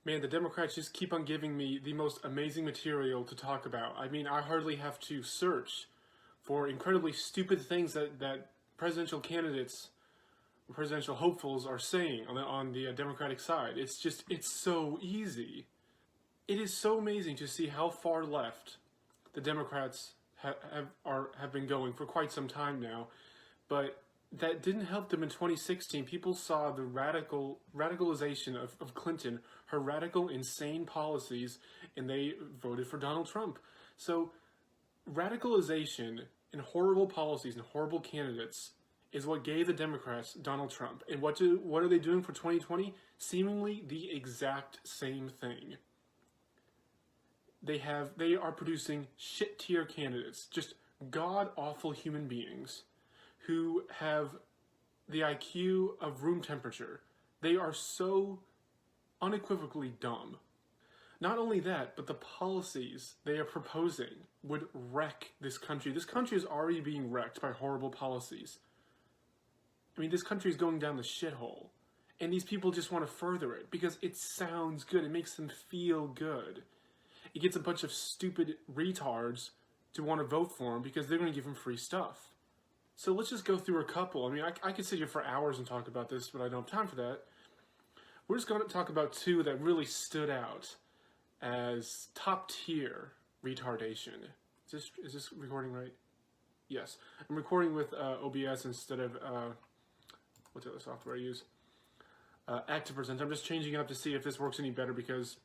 Man, the Democrats just keep on giving me the most amazing material to talk about. I mean, I hardly have to search for incredibly stupid things that presidential candidates, presidential hopefuls are saying on the Democratic side. It's so easy. It is so amazing to see how far left the Democrats have been going for quite some time now. But that didn't help them in 2016. People saw the radicalization of Clinton, her radical, insane policies, and they voted for Donald Trump. So radicalization and horrible policies and horrible candidates is what gave the Democrats Donald Trump. And what are they doing for 2020? Seemingly the exact same thing. They are producing shit tier candidates, just god awful human beings who have the IQ of room temperature. They are so unequivocally dumb. Not only that, but the policies they are proposing would wreck this country. This country is already being wrecked by horrible policies. I mean, this country is going down the shithole. And these people just want to further it because it sounds good. It makes them feel good. It gets a bunch of stupid retards to want to vote for him because they're going to give him free stuff. So let's just go through a couple. I mean, I could sit here for hours and talk about this, but I don't have time for that. We're just going to talk about two that really stood out as top tier retardation. Is this recording right? Yes. I'm recording with OBS instead of, what's the other software I use? Active Presenter. I'm just changing it up to see if this works any better because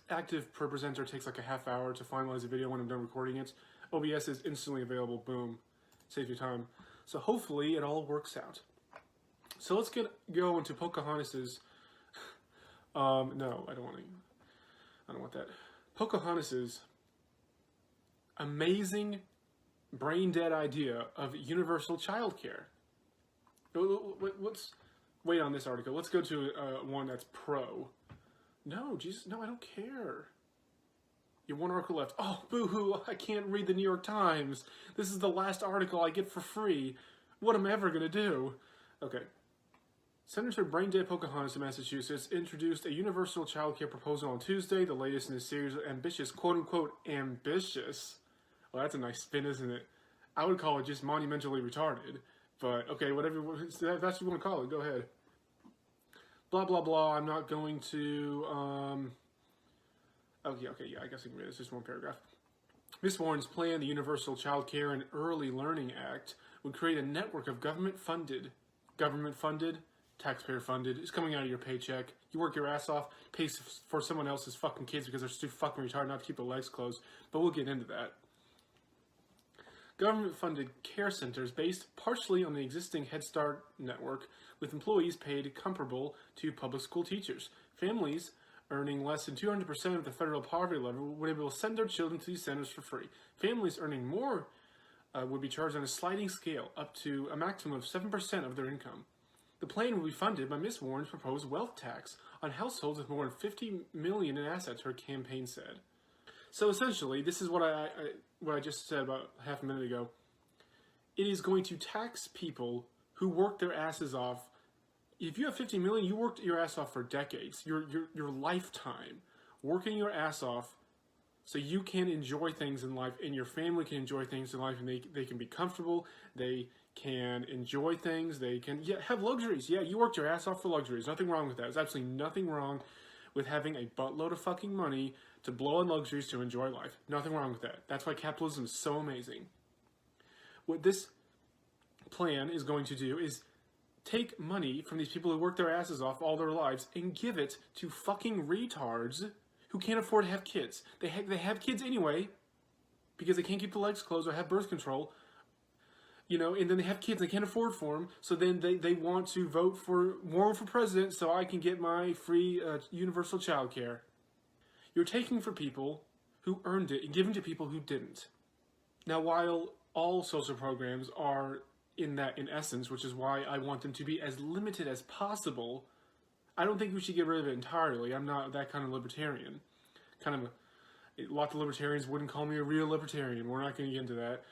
Active Presenter takes like a half hour to finalize a video when I'm done recording it. OBS is instantly available. Boom. Save you time. So hopefully it all works out. So let's go into Pocahontas's. No, I don't want that. Pocahontas's amazing, brain dead idea of universal childcare. Let's wait on this article. Let's go to one that's pro. No, Jesus, no, I don't care. You have one article left. Oh, boo-hoo, I can't read the New York Times. This is the last article I get for free. What am I ever going to do? Okay. Senator Braindead Pocahontas of Massachusetts introduced a universal child care proposal on Tuesday, the latest in a series of ambitious, quote-unquote, ambitious. Well, that's a nice spin, isn't it? I would call it just monumentally retarded. But, okay, whatever, that's what you want to call it. Go ahead. Blah, blah, blah. I'm not going to, Okay, yeah, I guess I can read this. Just one paragraph. Ms. Warren's plan, the Universal Child Care and Early Learning Act, would create a network of government-funded, taxpayer-funded, it's coming out of your paycheck. You work your ass off, pay for someone else's fucking kids because they're too fucking retarded not to keep their legs closed, but we'll get into that. Government-funded care centers based partially on the existing Head Start network with employees paid comparable to public school teachers. Families earning less than 200% of the federal poverty level would be able to send their children to these centers for free. Families earning more would be charged on a sliding scale up to a maximum of 7% of their income. The plan will be funded by Ms. Warren's proposed wealth tax on households with more than $50 million in assets, her campaign said. So essentially, this is what I just said about half a minute ago. It is going to tax people who work their asses off. If you have 50 million, you worked your ass off for decades, your lifetime, working your ass off so you can enjoy things in life and your family can enjoy things in life and they can be comfortable, they can enjoy things, they can have luxuries. Yeah, you worked your ass off for luxuries. Nothing wrong with that. There's absolutely nothing wrong with having a buttload of fucking money to blow on luxuries to enjoy life. Nothing wrong with that. That's why capitalism is so amazing. What this plan is going to do is take money from these people who work their asses off all their lives and give it to fucking retards who can't afford to have kids. They have kids anyway because they can't keep the legs closed or have birth control, you know, and then they have kids they can't afford for them, so then they want to vote for Warren for president so I can get my free universal child care. You're taking from people who earned it and giving to people who didn't. Now, while all social programs are in essence, which is why I want them to be as limited as possible, I don't think we should get rid of it entirely. I'm not that kind of libertarian. A lot of libertarians wouldn't call me a real libertarian. We're not going to get into that.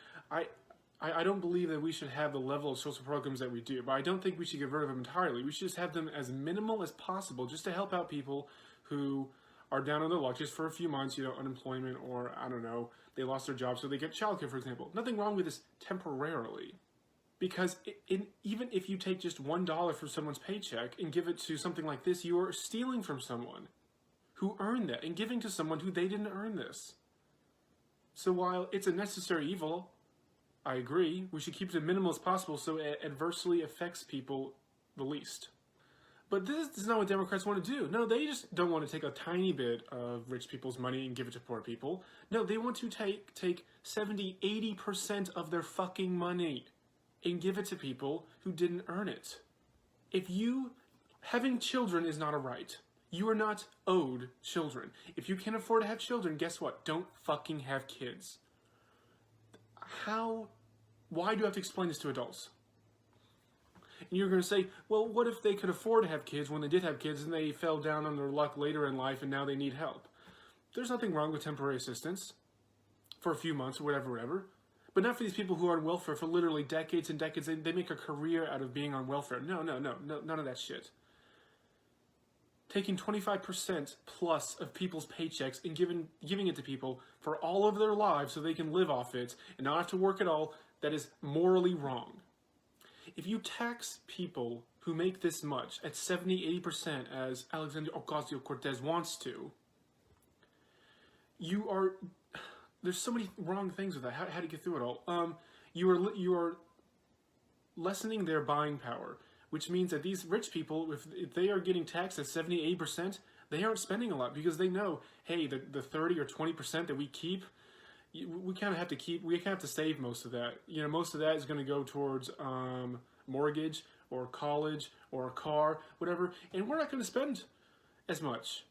I don't believe that we should have the level of social programs that we do, but I don't think we should get rid of them entirely. We should just have them as minimal as possible, just to help out people who are down on their luck just for a few months, unemployment, or I don't know, they lost their job, so they get childcare, for example. Nothing wrong with this temporarily. Because even if you take just $1 from someone's paycheck and give it to something like this, you are stealing from someone who earned that and giving to someone who they didn't earn this. So while it's a necessary evil, I agree, we should keep it as minimal as possible so it adversely affects people the least. But this is not what Democrats want to do. No, they just don't want to take a tiny bit of rich people's money and give it to poor people. No, they want to take 70, 80% of their fucking money and give it to people who didn't earn it. Having children is not a right. You are not owed children. If you can't afford to have children, guess what? Don't fucking have kids. Why do you have to explain this to adults? And you're going to say, well, what if they could afford to have kids when they did have kids and they fell down on their luck later in life and now they need help? There's nothing wrong with temporary assistance for a few months or whatever. But not for these people who are on welfare for literally decades and decades. They make a career out of being on welfare. No, none of that shit. Taking 25% plus of people's paychecks and giving it to people for all of their lives so they can live off it and not have to work at all, that is morally wrong. If you tax people who make this much at 70, 80% as Alexandria Ocasio-Cortez wants to, there's so many wrong things with that. How to get through it all? You are lessening their buying power, which means that these rich people, if they are getting taxed at 70, 80%, they aren't spending a lot because they know, hey, the 30 or 20% that we keep, we kind of have to keep. We kind of have to save most of that. Most of that is going to go towards mortgage or college or a car, whatever, and we're not going to spend as much.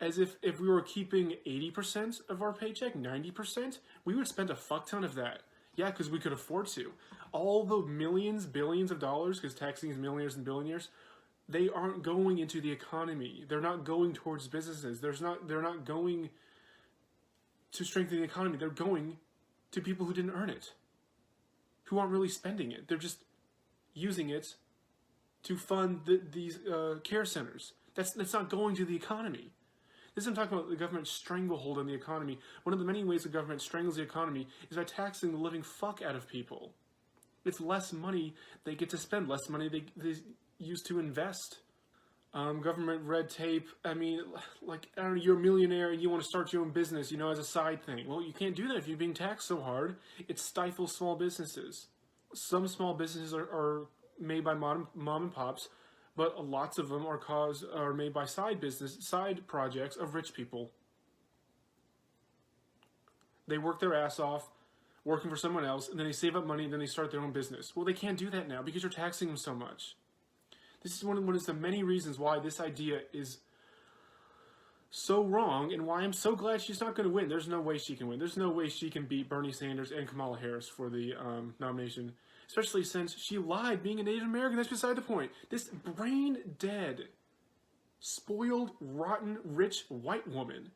As if we were keeping 80% of our paycheck, 90%, we would spend a fuck ton of that. Yeah, because we could afford to. All the millions, billions of dollars, because taxing is millionaires and billionaires, they aren't going into the economy. They're not going towards businesses. They're not going to strengthen the economy. They're going to people who didn't earn it, who aren't really spending it. They're just using it to fund these care centers. That's not going to the economy. This isn't talking about the government stranglehold on the economy. One of the many ways the government strangles the economy is by taxing the living fuck out of people. It's less money they get to spend, less money they use to invest. Government red tape. I mean, like, I don't know, you're a millionaire and you want to start your own business, as a side thing. Well, you can't do that if you're being taxed so hard. It stifles small businesses. Some small businesses are made by mom and pops, but lots of them are made by side projects of rich people. They work their ass off, working for someone else, and then they save up money, and then they start their own business. Well, they can't do that now because you're taxing them so much. This is one of the many reasons why this idea is so wrong, and why I'm so glad she's not going to win. There's no way she can win. There's no way she can beat Bernie Sanders and Kamala Harris for the nomination. Especially since she lied being a Native American. That's beside the point. This brain-dead, spoiled, rotten, rich white woman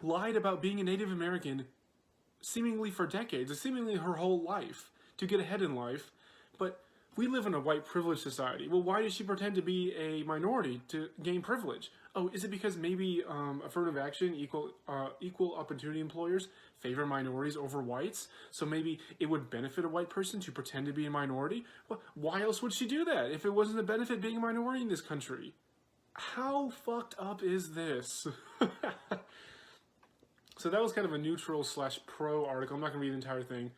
lied about being a Native American seemingly for decades, seemingly her whole life, to get ahead in life. But we live in a white privilege society. Well, why does she pretend to be a minority to gain privilege? Oh, is it because maybe affirmative action, equal opportunity employers favor minorities over whites? So maybe it would benefit a white person to pretend to be a minority? Well, why else would she do that if it wasn't a benefit being a minority in this country? How fucked up is this? So that was kind of a neutral / pro article. I'm not going to read the entire thing.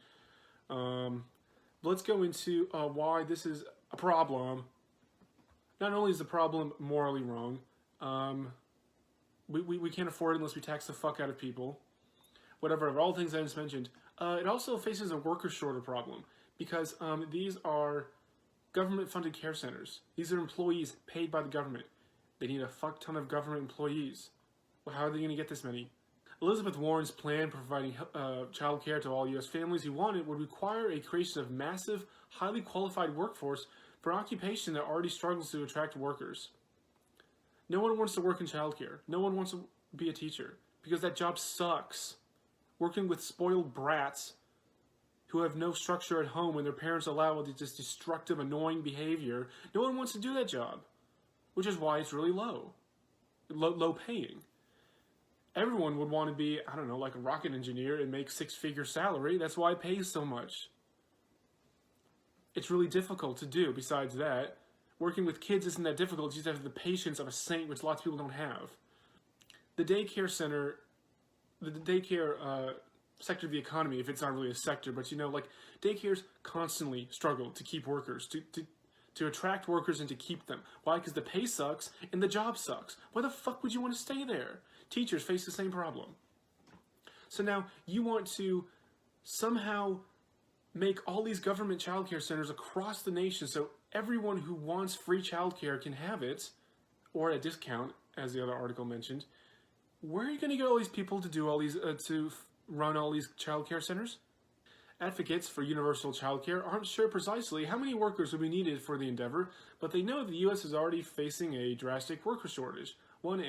Let's go into why this is a problem. Not only is the problem morally wrong, we can't afford it unless we tax the fuck out of people. Whatever, of all the things I just mentioned. It also faces a worker shortage problem because these are government-funded care centers. These are employees paid by the government. They need a fuck ton of government employees. Well, how are they going to get this many? Elizabeth Warren's plan for providing child care to all U.S. families who want it would require a creation of massive, highly qualified workforce for an occupation that already struggles to attract workers. No one wants to work in childcare. No one wants to be a teacher because that job sucks. Working with spoiled brats who have no structure at home and their parents allow this destructive, annoying behavior. No one wants to do that job, which is why it's really low paying. Everyone would want to be, I don't know, like a rocket engineer and make six-figure salary. That's why it pays so much. It's really difficult to do. Besides that, working with kids isn't that difficult. You just have the patience of a saint, which lots of people don't have. The daycare center, the daycare sector of the economy, if it's not really a sector, but you know, like daycares constantly struggle to keep workers, to attract workers and to keep them. Why? Because the pay sucks and the job sucks. Why the fuck would you want to stay there? Teachers face the same problem. So now you want to somehow make all these government childcare centers across the nation so everyone who wants free childcare can have it, or at a discount, as the other article mentioned. Where are you going to get all these people to do all these to run all these childcare centers? Advocates for universal childcare aren't sure precisely how many workers will be needed for the endeavor, but they know the U.S. is already facing a drastic worker shortage. One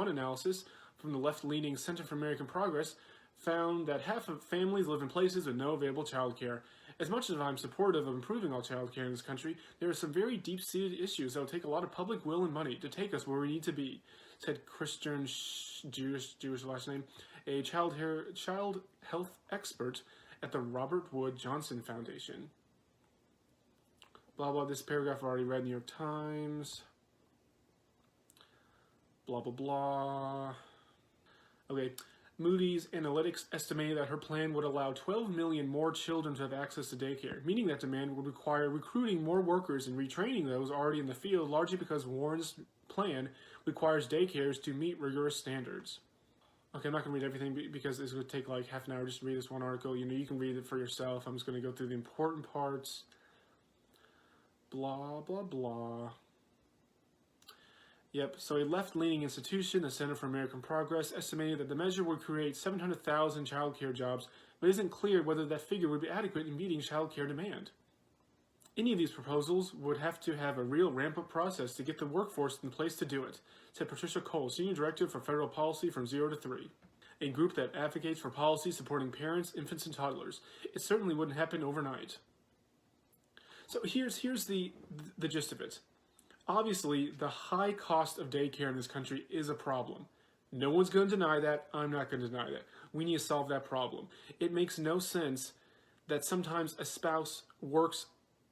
analysis from the left-leaning Center for American Progress found that half of families live in places with no available childcare. As much as I'm supportive of improving all childcare in this country, there are some very deep-seated issues that will take a lot of public will and money to take us where we need to be, said Christian Jewish last name, a child health expert at the Robert Wood Johnson Foundation. Blah, blah, this paragraph I've already read, New York Times. Blah, blah, blah. Okay, Moody's Analytics estimated that her plan would allow 12 million more children to have access to daycare, meaning that demand would require recruiting more workers and retraining those already in the field, largely because Warren's plan requires daycares to meet rigorous standards. Okay, I'm not going to read everything because it's going to take like half an hour just to read this one article. You know, you can read it for yourself. I'm just going to go through the important parts. Blah, blah, blah. Yep, so a left-leaning institution, the Center for American Progress, estimated that the measure would create 700,000 childcare jobs, but it isn't clear whether that figure would be adequate in meeting childcare demand. Any of these proposals would have to have a real ramp-up process to get the workforce in place to do it, said Patricia Cole, Senior Director for Federal Policy from 0 to 3, a group that advocates for policy supporting parents, infants, and toddlers. It certainly wouldn't happen overnight. So here's the gist of it. Obviously, the high cost of daycare in this country is a problem. No one's going to deny that. I'm not going to deny that. We need to solve that problem. It makes no sense that sometimes a spouse works,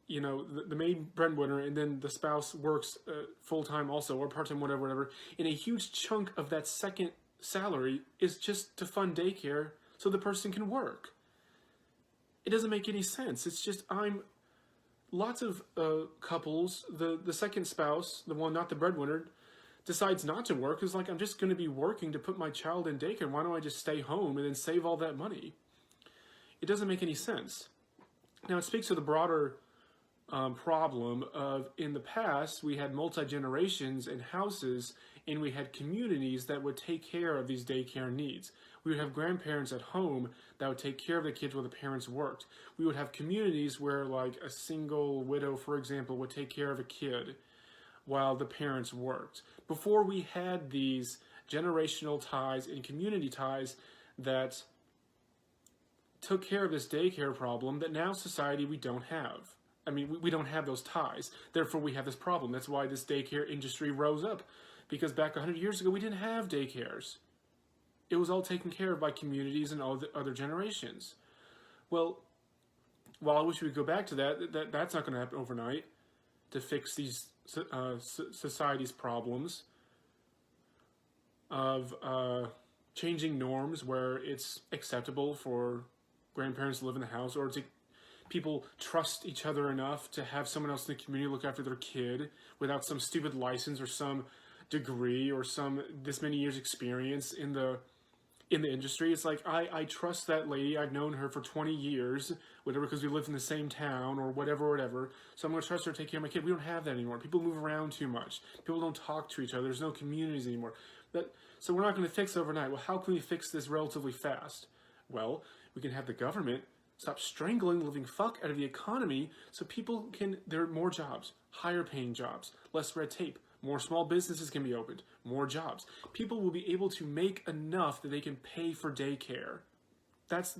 you know, the main breadwinner, and then the spouse works full-time also, or part-time, whatever, and a huge chunk of that second salary is just to fund daycare so the person can work. It doesn't make any sense. It's just, lots of couples, the second spouse, the one not the breadwinner, decides not to work. Is like, I'm just going to be working to put my child in daycare. Why don't I just stay home and then save all that money? It doesn't make any sense. Now, it speaks to the broader problem of, in the past, we had multi-generations in houses, and we had communities that would take care of these daycare needs. We would have grandparents at home that would take care of the kids while the parents worked. We would have communities where, like, a single widow, for example, would take care of a kid while the parents worked. Before we had these generational ties and community ties that took care of this daycare problem that now society we don't have. I mean, we don't have those ties. Therefore, we have this problem. That's why this daycare industry rose up. Because back 100 years ago, we didn't have daycares. It was all taken care of by communities and all the other generations. Well, while I wish we could go back to that's not going to happen overnight to fix these society's problems of changing norms where it's acceptable for grandparents to live in the house, or to people trust each other enough to have someone else in the community look after their kid without some stupid license or some degree or some this many years experience in the industry. It's like, I trust that lady. I've known her for 20 years, whatever, because we lived in the same town or whatever. So I'm going to trust her to take care of my kid. We don't have that anymore. People move around too much. People don't talk to each other. There's no communities anymore. So we're not going to fix overnight. Well, how can we fix this relatively fast? Well, we can have the government stop strangling the living fuck out of the economy so people there are more jobs, higher paying jobs, less red tape, more small businesses can be opened, more jobs. People will be able to make enough that they can pay for daycare. That's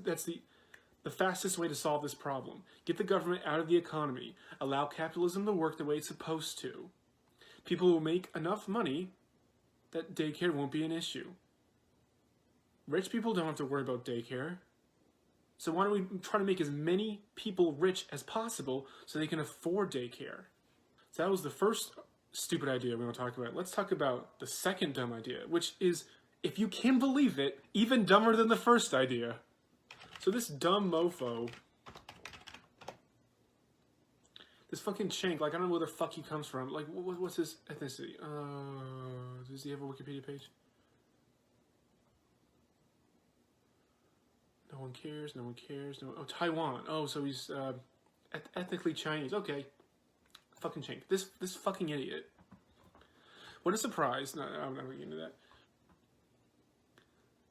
the fastest way to solve this problem. Get the government out of the economy. Allow capitalism to work the way it's supposed to. People will make enough money that daycare won't be an issue. Rich people don't have to worry about daycare. So why don't we try to make as many people rich as possible so they can afford daycare? So that was the first stupid idea we're going to talk about. Let's talk about the second dumb idea, which is, if you can believe it, even dumber than the first idea. So this dumb mofo, this fucking chink, like, I don't know where the fuck he comes from. Like, what's his ethnicity? Does he have a Wikipedia page? No one cares, no one cares, no one... Oh, Taiwan. Oh, so he's ethnically Chinese. Okay. Fucking chink. This fucking idiot. What a surprise. No, I'm not going into that.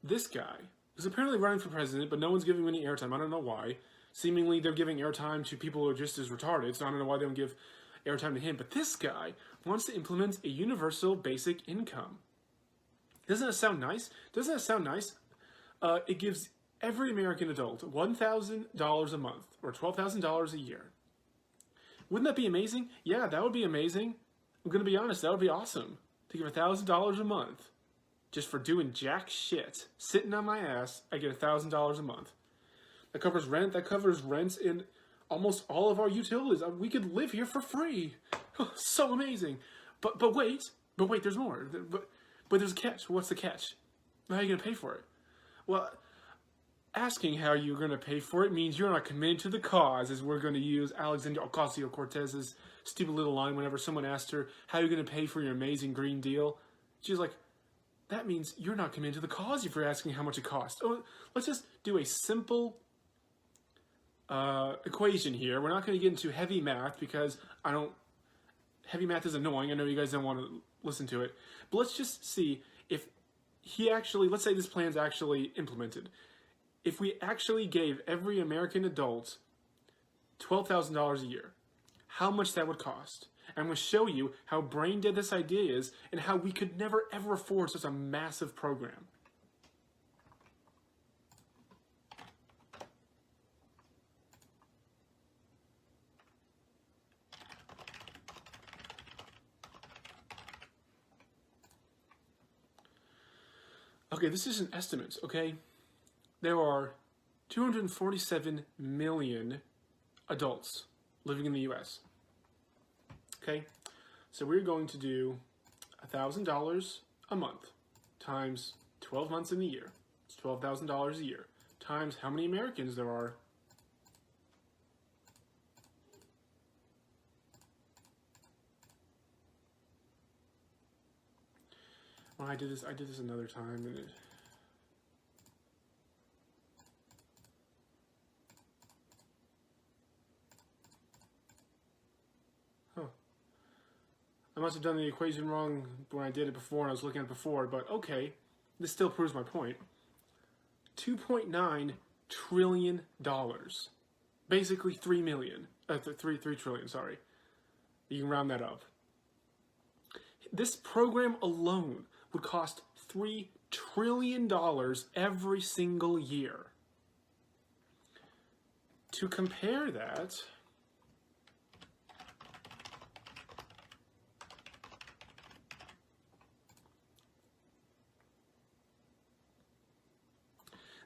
This guy is apparently running for president, but no one's giving him any airtime. I don't know why. Seemingly, they're giving airtime to people who are just as retarded, so I don't know why they don't give airtime to him. But this guy wants to implement a universal basic income. Doesn't that sound nice? Doesn't that sound nice? It gives every American adult $1,000 a month, or $12,000 a year. Wouldn't that be amazing? Yeah, that would be amazing. I'm going to be honest, that would be awesome. To give $1,000 a month. Just for doing jack shit. Sitting on my ass, I get $1,000 a month. That covers rent. That covers rents in almost all of our utilities. We could live here for free. So amazing. But wait, there's more. But there's a catch. What's the catch? How are you going to pay for it? Well, asking how you're going to pay for it means you're not committed to the cause, as we're going to use Alexandria Ocasio-Cortez's stupid little line whenever someone asked her, how are you going to pay for your amazing Green Deal? She's like, that means you're not committed to the cause if you're asking how much it costs. Oh, let's just do a simple equation here. We're not going to get into heavy math because heavy math is annoying. I know you guys don't want to listen to it. But let's just see if let's say this plan's actually implemented. If we actually gave every American adult $12,000 a year, how much that would cost? I'm going to show you how brain dead this idea is and how we could never ever afford such a massive program. Okay, this is an estimate, okay? There are 247 million adults living in the U.S. Okay, so we're going to do $1,000 a month times 12 months in the year. It's $12,000 a year times how many Americans there are. Well, I did this another time, and it... I must have done the equation wrong when I did it before, and I was looking at it before, but okay, this still proves my point. $2.9 trillion. Basically 3 trillion, sorry. You can round that up. This program alone would cost $3 trillion every single year. To compare that,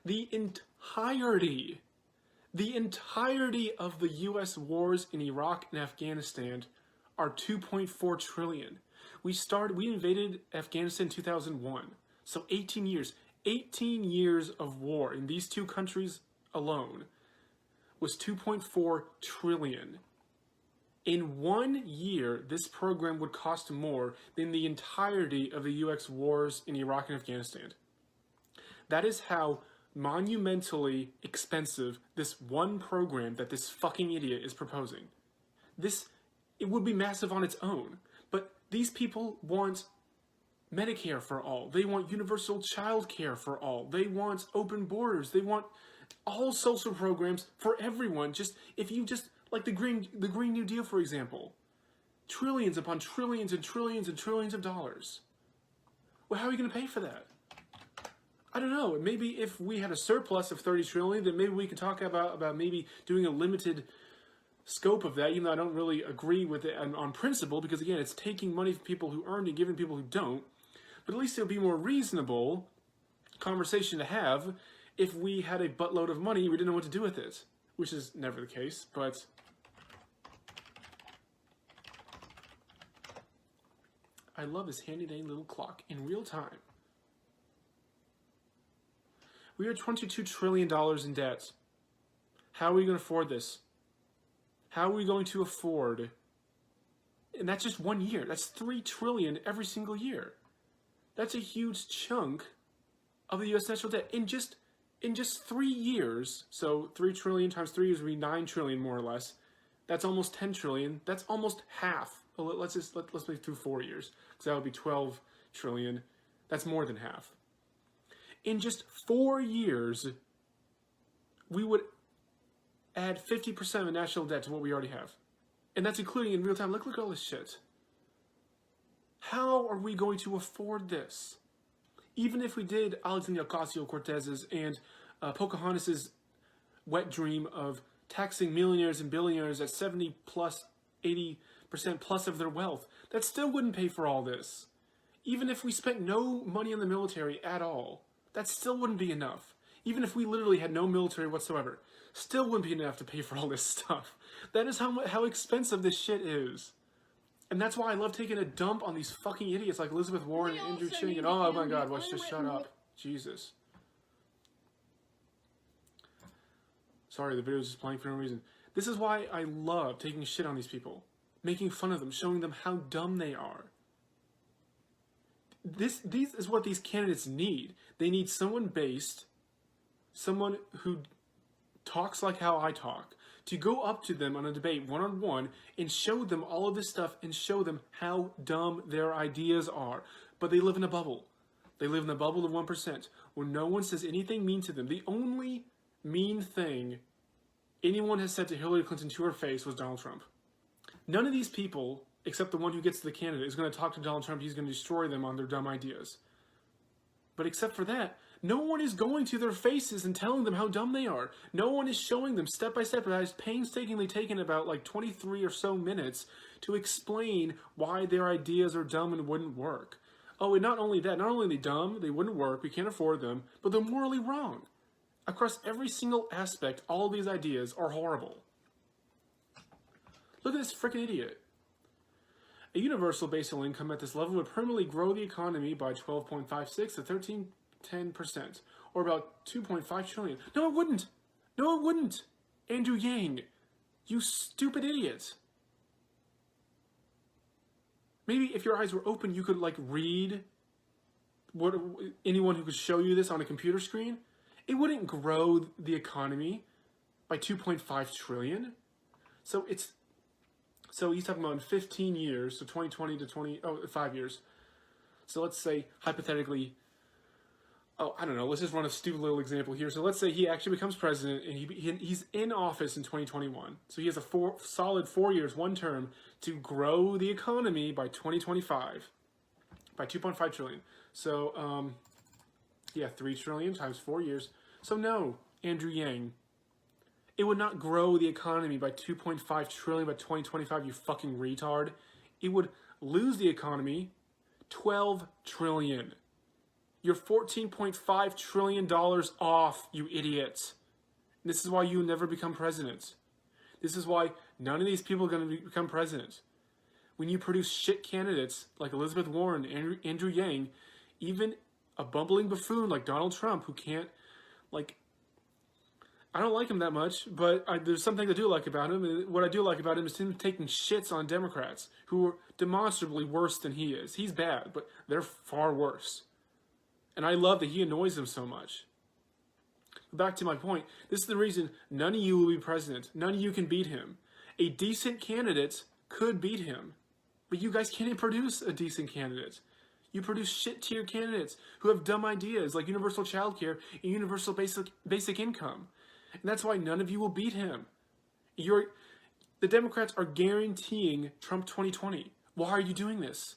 the entirety of the U.S. wars in Iraq and Afghanistan are $2.4 trillion. We invaded Afghanistan in 2001. So 18 years. 18 years of war in these two countries alone was $2.4 trillion. In 1 year, this program would cost more than the entirety of the U.S. wars in Iraq and Afghanistan. That is how monumentally expensive this one program that this fucking idiot is proposing. It would be massive on its own, but these people want Medicare for all. They want universal child care for all. They want open borders. They want all social programs for everyone. Like the Green New Deal, for example. Trillions upon trillions and trillions and trillions of dollars. Well, how are you going to pay for that? I don't know. Maybe if we had a surplus of 30 trillion, then maybe we could talk about maybe doing a limited scope of that, even though I don't really agree with it on principle, because again, it's taking money from people who earn and giving people who don't. But at least it would be more reasonable conversation to have if we had a buttload of money we didn't know what to do with it, which is never the case, but I love this handy-dandy little clock in real time. We are $22 trillion in debt. How are we going to afford this? How are we going to afford? And that's just 1 year. That's $3 trillion every single year. That's a huge chunk of the U.S. national debt in just 3 years. So 3 trillion times 3 years would be 9 trillion more or less. That's almost 10 trillion. That's almost half. Well, let's make through 4 years, because that would be 12 trillion. That's more than half. In just 4 years, we would add 50% of national debt to what we already have. And that's including in real time. Look at all this shit. How are we going to afford this? Even if we did Alexandria Ocasio-Cortez's and Pocahontas's wet dream of taxing millionaires and billionaires at 70 plus, 80% plus of their wealth, that still wouldn't pay for all this. Even if we spent no money on the military at all, that still wouldn't be enough. Even if we literally had no military whatsoever, still wouldn't be enough to pay for all this stuff. That is how expensive this shit is. And that's why I love taking a dump on these fucking idiots like Elizabeth Warren and Andrew Ching and oh my god, let's just shut up. Jesus. Sorry, the video is just playing for no reason. This is why I love taking shit on these people. Making fun of them, showing them how dumb they are. These is what these candidates need. They need someone based, someone who talks like how I talk, to go up to them on a debate one-on-one and show them all of this stuff and show them how dumb their ideas are. But they live in a bubble. They live in the bubble of 1%, where no one says anything mean to them. The only mean thing anyone has said to Hillary Clinton to her face was Donald Trump. None of these people, except the one who gets to the candidate, is going to talk to Donald Trump. He's going to destroy them on their dumb ideas. But except for that, no one is going to their faces and telling them how dumb they are. No one is showing them step by step. It has painstakingly taken about like 23 or so minutes to explain why their ideas are dumb and wouldn't work. Oh, and not only that, not only are they dumb, they wouldn't work, we can't afford them, but they're morally wrong. Across every single aspect, all of these ideas are horrible. Look at this freaking idiot. A universal basic income at this level would permanently grow the economy by 12.56 to 13.10%, or about 2.5 trillion. No, it wouldn't. No, it wouldn't. Andrew Yang, you stupid idiot. Maybe if your eyes were open, you could like read what anyone who could show you this on a computer screen. It wouldn't grow the economy by 2.5 trillion. So he's talking about in 15 years, so 2020 to 5 years. So let's say, hypothetically, I don't know, let's just run a stupid little example here. So let's say he actually becomes president and he's in office in 2021. So he has a solid 4 years, one term, to grow the economy by 2025 by 2.5 trillion. So, 3 trillion times 4 years. So no, Andrew Yang, it would not grow the economy by 2.5 trillion by 2025, you fucking retard. It would lose the economy 12 trillion. You're $14.5 trillion off, you idiots. This is why you never become president. This is why none of these people are going to become president. When you produce shit candidates like Elizabeth Warren, Andrew Yang, even a bumbling buffoon like Donald Trump who can't, I don't like him that much, but there's something I do like about him. And what I do like about him is him taking shits on Democrats who are demonstrably worse than he is. He's bad, but they're far worse. And I love that he annoys them so much. Back to my point, this is the reason none of you will be president. None of you can beat him. A decent candidate could beat him, but you guys can't produce a decent candidate. You produce shit-tier candidates who have dumb ideas like universal child care and universal basic income. And that's why none of you will beat him. The Democrats are guaranteeing Trump 2020. Why are you doing this?